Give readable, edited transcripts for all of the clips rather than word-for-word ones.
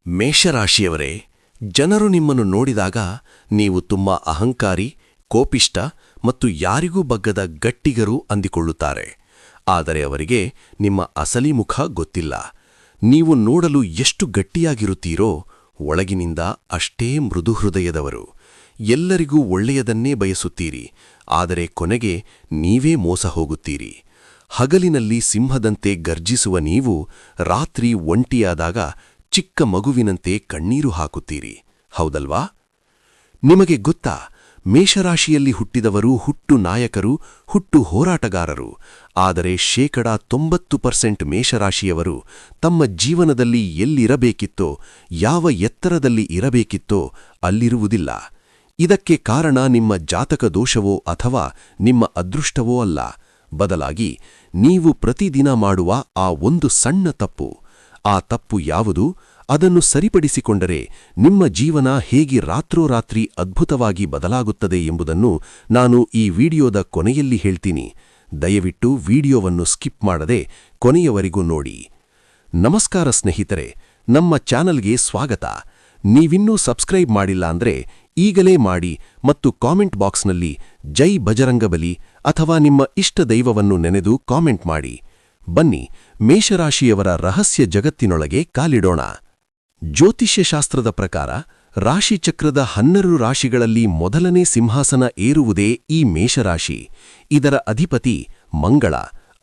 ಮೇಷರಾಶಿಯವರೇ, ಜನರು ನಿಮ್ಮನ್ನು ನೋಡಿದಾಗ ನೀವು ತುಂಬಾ ಅಹಂಕಾರಿ, ಕೋಪಿಷ್ಟ ಮತ್ತು ಯಾರಿಗೂ ಬಗ್ಗದ ಗಟ್ಟಿಗರು ಅಂದಿಕೊಳ್ಳುತ್ತಾರೆ. ಆದರೆ ಅವರಿಗೆ ನಿಮ್ಮ ಅಸಲಿ ಮುಖ ಗೊತ್ತಿಲ್ಲ. ನೀವು ನೋಡಲು ಎಷ್ಟು ಗಟ್ಟಿಯಾಗಿರುತ್ತೀರೋ ಒಳಗಿನಿಂದ ಅಷ್ಟೇ ಮೃದು ಹೃದಯದವರು. ಎಲ್ಲರಿಗೂ ಒಳ್ಳೆಯದನ್ನೇ ಬಯಸುತ್ತೀರಿ, ಆದರೆ ಕೊನೆಗೆ ನೀವೇ ಮೋಸ ಹೋಗುತ್ತೀರಿ. ಹಗಲಿನಲ್ಲಿ ಸಿಂಹದಂತೆ ಗರ್ಜಿಸುವ ನೀವು ರಾತ್ರಿ ಒಂಟಿಯಾದಾಗ ಚಿಕ್ಕ ಮಗುವಿನಂತೆ ಕಣ್ಣೀರು ಹಾಕುತ್ತೀರಿ, ಹೌದಲ್ವಾ? ನಿಮಗೆ ಗೊತ್ತಾ, ಮೇಷರಾಶಿಯಲ್ಲಿ ಹುಟ್ಟಿದವರು ಹುಟ್ಟು ನಾಯಕರು, ಹುಟ್ಟು ಹೋರಾಟಗಾರರು. ಆದರೆ 90% ಮೇಷರಾಶಿಯವರು ತಮ್ಮ ಜೀವನದಲ್ಲಿ ಎಲ್ಲಿರಬೇಕಿತ್ತೋ, ಯಾವ ಎತ್ತರದಲ್ಲಿ ಇರಬೇಕಿತ್ತೋ ಅಲ್ಲಿರುವುದಿಲ್ಲ. ಇದಕ್ಕೆ ಕಾರಣ ನಿಮ್ಮ ಜಾತಕ ದೋಷವೋ ಅಥವಾ ನಿಮ್ಮ ಅದೃಷ್ಟವೋ ಅಲ್ಲ, ಬದಲಾಗಿ ನೀವು ಪ್ರತಿದಿನ ಮಾಡುವ ಆ ಒಂದು ಸಣ್ಣ ತಪ್ಪು. ಆ ತಪ್ಪು ಯಾವುದು? ಅದನ್ನು ಸರಿಪಡಿಸಿಕೊಂಡರೆ ನಿಮ್ಮ ಜೀವನ ಹೇಗೆ ರಾತ್ರೋರಾತ್ರಿ ಅದ್ಭುತವಾಗಿ ಬದಲಾಗುತ್ತದೆ ಎಂಬುದನ್ನು ನಾನು ಈ ವಿಡಿಯೋದ ಕೊನೆಯಲ್ಲಿ ಹೇಳ್ತೀನಿ. ದಯವಿಟ್ಟು ವಿಡಿಯೋವನ್ನು ಸ್ಕಿಪ್ ಮಾಡದೆ ಕೊನೆಯವರೆಗೂ ನೋಡಿ. ನಮಸ್ಕಾರ ಸ್ನೇಹಿತರೆ, ನಮ್ಮ ಚಾನಲ್ಗೆ ಸ್ವಾಗತ. ನೀವಿನ್ನೂ ಸಬ್ಸ್ಕ್ರೈಬ್ ಮಾಡಿಲ್ಲ ಅಂದ್ರೆ ಈಗಲೇ ಮಾಡಿ ಮತ್ತು ಕಾಮೆಂಟ್ ಬಾಕ್ಸ್ನಲ್ಲಿ ಜೈ ಬಜರಂಗಬಲಿ ಅಥವಾ ನಿಮ್ಮ ಇಷ್ಟ ದೈವವನ್ನು ನೆನೆದು ಕಾಮೆಂಟ್ ಮಾಡಿ. ಬನ್ನಿ, ಮೇಷರಾಶಿಯವರ ರಹಸ್ಯ ಜಗತ್ತಿನೊಳಗೆ ಕಾಲಿಡೋಣ. ಜ್ಯೋತಿಷ್ಯಶಾಸ್ತ್ರದ ಪ್ರಕಾರ ರಾಶಿಚಕ್ರದ 12 ರಾಶಿಗಳಲ್ಲಿ ಮೊದಲನೇ ಸಿಂಹಾಸನ ಏರುವುದೇ ಈ ಮೇಷರಾಶಿ. ಇದರ ಅಧಿಪತಿ ಮಂಗಳ,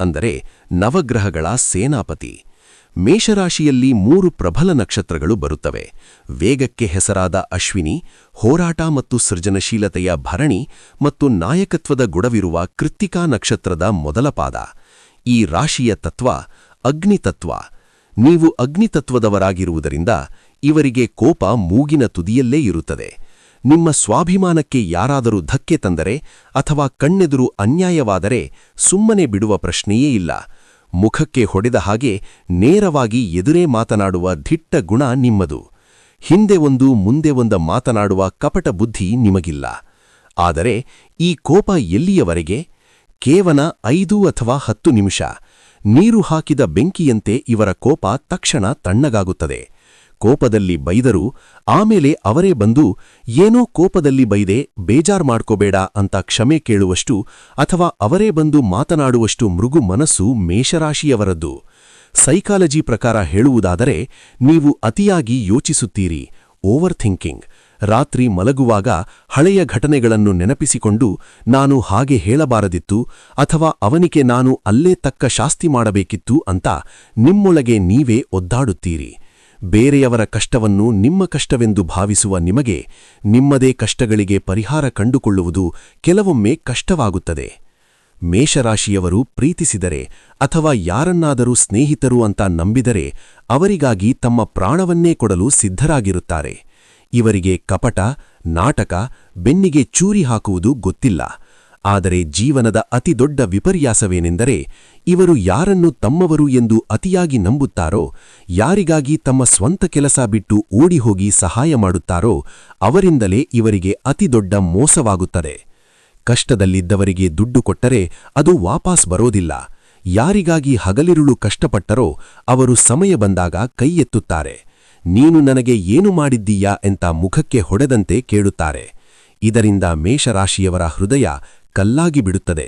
ಅಂದರೆ ನವಗ್ರಹಗಳ ಸೇನಾಪತಿ. ಮೇಷರಾಶಿಯಲ್ಲಿ 3 ಪ್ರಬಲ ನಕ್ಷತ್ರಗಳು ಬರುತ್ತವೆ. ವೇಗಕ್ಕೆ ಹೆಸರಾದ ಅಶ್ವಿನಿ, ಹೋರಾಟ ಮತ್ತು ಸೃಜನಶೀಲತೆಯ ಭರಣಿ ಮತ್ತು ನಾಯಕತ್ವದ ಗುಣವಿರುವ ಕೃತ್ತಿಕಾ ನಕ್ಷತ್ರದ ಮೊದಲ ಪಾದ. ಈ ರಾಶಿಯ ತತ್ವ ಅಗ್ನಿತತ್ವ. ನೀವು ಅಗ್ನಿತತ್ವದವರಾಗಿರುವುದರಿಂದ ಇವರಿಗೆ ಕೋಪ ಮೂಗಿನ ತುದಿಯಲ್ಲೇ ಇರುತ್ತದೆ. ನಿಮ್ಮ ಸ್ವಾಭಿಮಾನಕ್ಕೆ ಯಾರಾದರೂ ಧಕ್ಕೆ ತಂದರೆ ಅಥವಾ ಕಣ್ಣೆದುರು ಅನ್ಯಾಯವಾದರೆ ಸುಮ್ಮನೆ ಬಿಡುವ ಪ್ರಶ್ನೆಯೇ ಇಲ್ಲ. ಮುಖಕ್ಕೆ ಹೊಡೆದ ಹಾಗೆ ನೇರವಾಗಿ ಎದುರೇ ಮಾತನಾಡುವ ದಿಟ್ಟ ಗುಣ ನಿಮ್ಮದು. ಹಿಂದೆ ಒಂದು ಮುಂದೆ ಒಂದು ಮಾತನಾಡುವ ಕಪಟ ಬುದ್ಧಿ ನಿಮಗಿಲ್ಲ. ಆದರೆ ಈ ಕೋಪ ಎಲ್ಲಿಯವರೆಗೆ? ಕೇವಲ 5 ಅಥವಾ 10 ನಿಮಿಷ. ನೀರು ಹಾಕಿದ ಬೆಂಕಿಯಂತೆ ಇವರ ಕೋಪ ತಕ್ಷಣ ತಣ್ಣಗಾಗುತ್ತದೆ. ಕೋಪದಲ್ಲಿ ಬೈದರೂ ಆಮೇಲೆ ಅವರೇ ಬಂದು ಏನೋ ಕೋಪದಲ್ಲಿ ಬೈದೆ, ಬೇಜಾರ್ ಮಾಡ್ಕೋಬೇಡ ಅಂತ ಕ್ಷಮೆ ಕೇಳುವಷ್ಟು ಅಥವಾ ಅವರೇ ಬಂದು ಮಾತನಾಡುವಷ್ಟು ಮೃಗು ಮನಸ್ಸು ಮೇಷರಾಶಿಯವರದ್ದು. ಸೈಕಾಲಜಿ ಪ್ರಕಾರ ಹೇಳುವುದಾದರೆ ನೀವು ಅತಿಯಾಗಿ ಯೋಚಿಸುತ್ತೀರಿ, ಓವರ್ ಥಿಂಕಿಂಗ್. ರಾತ್ರಿ ಮಲಗುವಾಗ ಹಳೆಯ ಘಟನೆಗಳನ್ನು ನೆನಪಿಸಿಕೊಂಡು ನಾನು ಹಾಗೆ ಹೇಳಬಾರದಿತ್ತು ಅಥವಾ ಅವನಿಗೆ ನಾನು ಅಲ್ಲೇ ತಕ್ಕ ಶಾಸ್ತಿ ಮಾಡಬೇಕಿತ್ತು ಅಂತ ನಿಮ್ಮೊಳಗೆ ನೀವೇ ಒದ್ದಾಡುತ್ತೀರಿ. ಬೇರೆಯವರ ಕಷ್ಟವನ್ನು ನಿಮ್ಮ ಕಷ್ಟವೆಂದು ಭಾವಿಸುವ ನಿಮಗೆ ನಿಮ್ಮದೇ ಕಷ್ಟಗಳಿಗೆ ಪರಿಹಾರ ಕಂಡುಕೊಳ್ಳುವುದು ಕೆಲವೊಮ್ಮೆ ಕಷ್ಟವಾಗುತ್ತದೆ. ಮೇಷರಾಶಿಯವರು ಪ್ರೀತಿಸಿದರೆ ಅಥವಾ ಯಾರನ್ನಾದರೂ ಸ್ನೇಹಿತರು ಅಂತ ನಂಬಿದರೆ ಅವರಿಗಾಗಿ ತಮ್ಮ ಪ್ರಾಣವನ್ನೇ ಕೊಡಲು ಸಿದ್ಧರಾಗಿರುತ್ತಾರೆ. ಇವರಿಗೆ ಕಪಟ, ನಾಟಕ, ಬೆನ್ನಿಗೆ ಚೂರಿ ಹಾಕುವುದು ಗೊತ್ತಿಲ್ಲ. ಆದರೆ ಜೀವನದ ಅತಿದೊಡ್ಡ ವಿಪರ್ಯಾಸವೇನೆಂದರೆ ಇವರು ಯಾರನ್ನು ತಮ್ಮವರು ಎಂದು ಅತಿಯಾಗಿ ನಂಬುತ್ತಾರೋ, ಯಾರಿಗಾಗಿ ತಮ್ಮ ಸ್ವಂತ ಕೆಲಸ ಬಿಟ್ಟು ಓಡಿಹೋಗಿ ಸಹಾಯ ಮಾಡುತ್ತಾರೋ ಅವರಿಂದಲೇ ಇವರಿಗೆ ಅತಿದೊಡ್ಡ ಮೋಸವಾಗುತ್ತದೆ. ಕಷ್ಟದಲ್ಲಿದ್ದವರಿಗೆ ದುಡ್ಡು ಕೊಟ್ಟರೆ ಅದು ವಾಪಸ್ ಬರೋದಿಲ್ಲ. ಯಾರಿಗಾಗಿ ಹಗಲಿರುಳು ಕಷ್ಟಪಟ್ಟರೋ ಅವರು ಸಮಯ ಬಂದಾಗ ಕೈ ಎತ್ತುತ್ತಾರೆ. ನೀನು ನನಗೆ ಏನು ಮಾಡಿದ್ದೀಯಾ ಎಂತ ಮುಖಕ್ಕೆ ಹೊಡೆದಂತೆ ಕೇಳುತ್ತಾರೆ. ಇದರಿಂದ ಮೇಷರಾಶಿಯವರ ಹೃದಯ ಕಲ್ಲಾಗಿ ಬಿಡುತ್ತದೆ.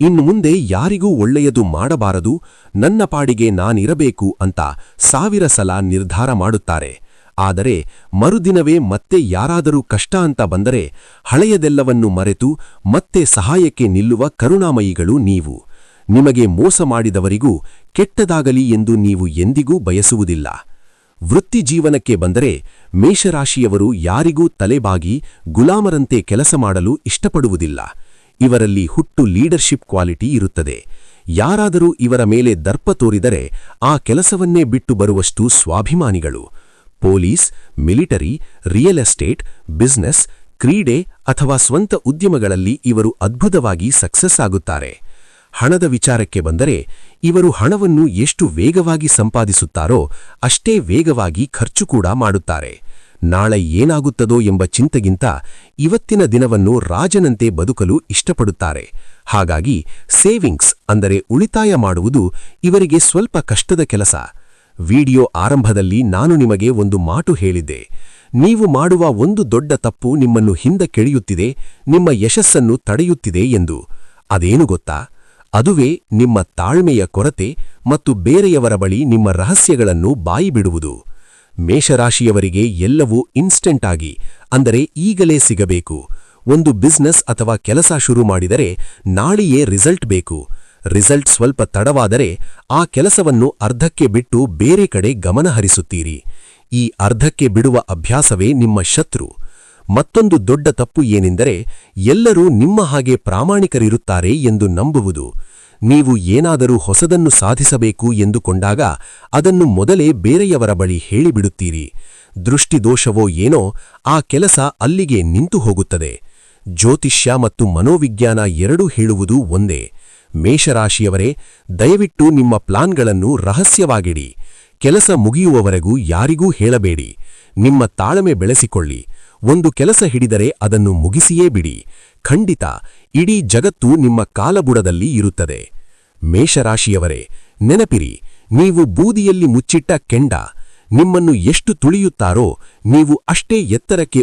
ಇನ್ನು ಮುಂದೆ ಯಾರಿಗೂ ಒಳ್ಳೆಯದು ಮಾಡಬಾರದು, ನನ್ನ ಪಾಡಿಗೆ ನಾನಿರಬೇಕು ಅಂತ 1000 ಸಲ ನಿರ್ಧಾರ ಮಾಡುತ್ತಾರೆ. ಆದರೆ ಮರುದಿನವೇ ಮತ್ತೆ ಯಾರಾದರೂ ಕಷ್ಟ ಅಂತ ಬಂದರೆ ಹಳೆಯದೆಲ್ಲವನ್ನು ಮರೆತು ಮತ್ತೆ ಸಹಾಯಕ್ಕೆ ನಿಲ್ಲುವ ಕರುಣಾಮಯಿಗಳು ನೀವು. ನಿಮಗೆ ಮೋಸ ಮಾಡಿದವರಿಗೂ ಕೆಟ್ಟದಾಗಲಿ ಎಂದು ನೀವು ಎಂದಿಗೂ ಬಯಸುವುದಿಲ್ಲ. ವೃತ್ತಿ ಜೀವನಕ್ಕೆ ಬಂದರೆ ಮೇಷರಾಶಿಯವರು ಯಾರಿಗೂ ತಲೆಬಾಗಿ ಗುಲಾಮರಂತೆ ಕೆಲಸ ಮಾಡಲು ಇಷ್ಟಪಡುವುದಿಲ್ಲ. ಇವರಲ್ಲಿ ಹುಟ್ಟು ಲೀಡರ್ಶಿಪ್ ಕ್ವಾಲಿಟಿ ಇರುತ್ತದೆ. ಯಾರಾದರೂ ಇವರ ಮೇಲೆ ದರ್ಪ ತೋರಿದರೆ ಆ ಕೆಲಸವನ್ನೇ ಬಿಟ್ಟು ಬರುವಷ್ಟು ಸ್ವಾಭಿಮಾನಿಗಳು. Police, military, real estate, business, ಕ್ರೀಡೆ ಅಥವಾ ಸ್ವಂತ ಉದ್ಯಮಗಳಲ್ಲಿ ಇವರು ಅದ್ಭುತವಾಗಿ ಸಕ್ಸಸ್ ಆಗುತ್ತಾರೆ. ಹಣದ ವಿಚಾರಕ್ಕೆ ಬಂದರೆ ಇವರು ಹಣವನ್ನು ಎಷ್ಟು ವೇಗವಾಗಿ ಸಂಪಾದಿಸುತ್ತಾರೋ ಅಷ್ಟೇ ವೇಗವಾಗಿ ಖರ್ಚು ಕೂಡ ಮಾಡುತ್ತಾರೆ. ನಾಳೆ ಏನಾಗುತ್ತದೋ ಎಂಬ ಚಿಂತೆಗಿಂತ ಇವತ್ತಿನ ದಿನವನ್ನು ರಾಜನಂತೆ ಬದುಕಲು ಇಷ್ಟಪಡುತ್ತಾರೆ. ಹಾಗಾಗಿ ಸೇವಿಂಗ್ಸ್ ಅಂದರೆ ಉಳಿತಾಯ ಮಾಡುವುದು ಇವರಿಗೆ ಸ್ವಲ್ಪ ಕಷ್ಟದ ಕೆಲಸ. ವಿಡಿಯೋ ಆರಂಭದಲ್ಲಿ ನಾನು ನಿಮಗೆ ಒಂದು ಮಾತು ಹೇಳಿದ್ದೆ. ನೀವು ಮಾಡುವ ಒಂದು ದೊಡ್ಡ ತಪ್ಪು ನಿಮ್ಮನ್ನು ಹಿಂದಕ್ಕೆಳೆಯುತ್ತಿದೆ, ನಿಮ್ಮ ಯಶಸ್ಸನ್ನು ತಡೆಯುತ್ತಿದೆ ಎಂದು. ಅದೇನು ಗೊತ್ತಾ? ಅದುವೇ ನಿಮ್ಮ ತಾಳ್ಮೆಯ ಕೊರತೆ ಮತ್ತು ಬೇರೆಯವರ ಬಳಿ ನಿಮ್ಮ ರಹಸ್ಯಗಳನ್ನು ಬಾಯಿಬಿಡುವುದು. ಮೇಷರಾಶಿಯವರಿಗೆ ಎಲ್ಲವೂ ಇನ್ಸ್ಟೆಂಟ್ ಆಗಿ, ಅಂದರೆ ಈಗಲೇ ಸಿಗಬೇಕು. ಒಂದು ಬಿಸ್ನೆಸ್ ಅಥವಾ ಕೆಲಸ ಶುರು ಮಾಡಿದರೆ ನಾಳೆಯೇ ರಿಸಲ್ಟ್ ಬೇಕು. ರಿಸಲ್ಟ್ ಸ್ವಲ್ಪ ತಡವಾದರೆ ಆ ಕೆಲಸವನ್ನು ಅರ್ಧಕ್ಕೆ ಬಿಟ್ಟು ಬೇರೆ ಕಡೆ ಗಮನ ಹರಿಸುತ್ತೀರಿ. ಈ ಅರ್ಧಕ್ಕೆ ಬಿಡುವ ಅಭ್ಯಾಸವೇ ನಿಮ್ಮ ಶತ್ರು. ಮತ್ತೊಂದು ದೊಡ್ಡ ತಪ್ಪು ಏನೆಂದರೆ, ಎಲ್ಲರೂ ನಿಮ್ಮ ಹಾಗೆ ಪ್ರಾಮಾಣಿಕರಿರುತ್ತಾರೆ ಎಂದು ನಂಬುವುದು. ನೀವು ಏನಾದರೂ ಹೊಸದನ್ನು ಸಾಧಿಸಬೇಕು ಎಂದುಕೊಂಡಾಗ ಅದನ್ನು ಮೊದಲೇ ಬೇರೆಯವರ ಬಳಿ ಹೇಳಿಬಿಡುತ್ತೀರಿ. ದೃಷ್ಟಿದೋಷವೋ ಏನೋ, ಆ ಕೆಲಸ ಅಲ್ಲಿಗೆ ನಿಂತು ಹೋಗುತ್ತದೆ. ಜ್ಯೋತಿಷ್ಯ ಮತ್ತು ಮನೋವಿಜ್ಞಾನ ಎರಡೂ ಹೇಳುವುದು ಒಂದೇ. ಮೇಷರಾಶಿಯವರೇ, ದಯವಿಟ್ಟು ನಿಮ್ಮ ಪ್ಲಾನ್ಗಳನ್ನು ರಹಸ್ಯವಾಗಿಡಿ. ಕೆಲಸ ಮುಗಿಯುವವರೆಗೂ ಯಾರಿಗೂ ಹೇಳಬೇಡಿ. ನಿಮ್ಮ ತಾಳ್ಮೆ ಬೆಳೆಸಿಕೊಳ್ಳಿ. ಒಂದು ಕೆಲಸ ಹಿಡಿದರೆ ಅದನ್ನು ಮುಗಿಸಿಯೇ ಬಿಡಿ. ಖಂಡಿತ ಇಡೀ ಜಗತ್ತು ನಿಮ್ಮ ಕಾಲಬುಡದಲ್ಲಿ ಇರುತ್ತದೆ. ಮೇಷರಾಶಿಯವರೇ, ನೆನಪಿರಿ, ನೀವು ಬೂದಿಯಲ್ಲಿ ಮುಚ್ಚಿಟ್ಟ ಕೆಂಡ. ನಿಮ್ಮನ್ನು ಎಷ್ಟು ತುಳಿಯುತ್ತಾರೋ ನೀವು ಅಷ್ಟೇ ಎತ್ತರಕ್ಕೆ